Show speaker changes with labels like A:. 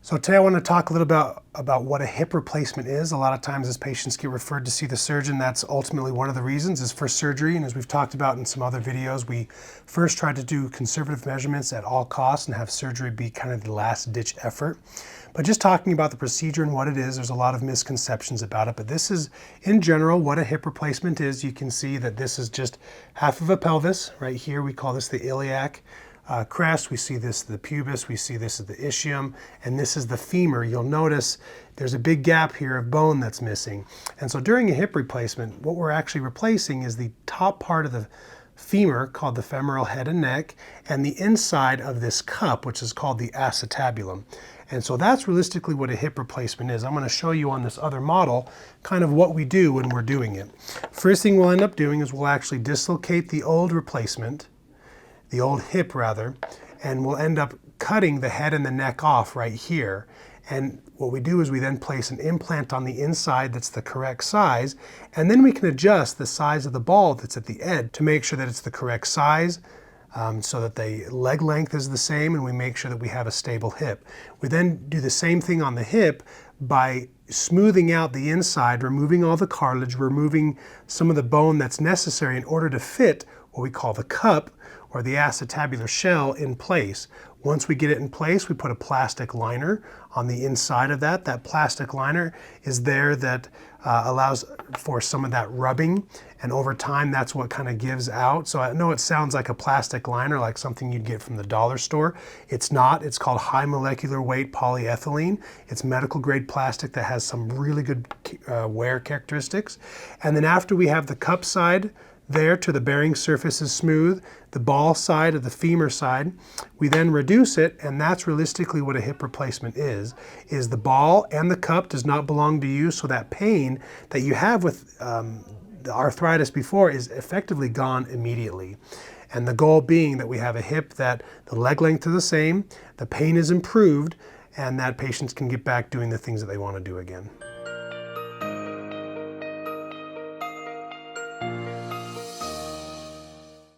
A: So today I want to talk a little bit about what a hip replacement is. A lot of times as patients get referred to see the surgeon, that's ultimately one of the reasons is for surgery. And as we've talked about in some other videos, we first try to do conservative measurements at all costs and have surgery be kind of the last ditch effort. But just talking about the procedure and what it is, there's a lot of misconceptions about it. But this is, in general, what a hip replacement is. You can see that this is just half of a pelvis. Right here, we call this the iliac crest. We see this the pubis, we see this as the ischium, and this is the femur. You'll notice there's a big gap here of bone that's missing. And so during a hip replacement, what we're actually replacing is the top part of the femur, called the femoral head and neck, and the inside of this cup, which is called the acetabulum. And so that's realistically what a hip replacement is. I'm going to show you on this other model kind of what we do when we're doing it. First thing we'll end up doing is we'll actually dislocate the old replacement, the old hip rather, and we'll end up cutting the head and the neck off right here. And what we do is we then place an implant on the inside that's the correct size, and then we can adjust the size of the ball that's at the edge to make sure that it's the correct size, so that the leg length is the same, and we make sure that we have a stable hip. We then do the same thing on the hip by smoothing out the inside, removing all the cartilage, removing some of the bone that's necessary in order to fit what we call the cup or the acetabular shell in place. Once we get it in place, we put a plastic liner on the inside of that. That plastic liner is there that allows for some of that rubbing, and over time that's what kind of gives out. So I know it sounds like a plastic liner, like something you'd get from the dollar store. It's not. It's called high molecular weight polyethylene. It's medical grade plastic that has some really good wear characteristics. And then after we have the cup side there to the bearing surface is smooth, the ball side of the femur side, we then reduce it, and that's realistically what a hip replacement is the ball and the cup does not belong to you, so that pain that you have with the arthritis before is effectively gone immediately. And the goal being that we have a hip that the leg length is the same, the pain is improved, and that patients can get back doing the things that they want to do again.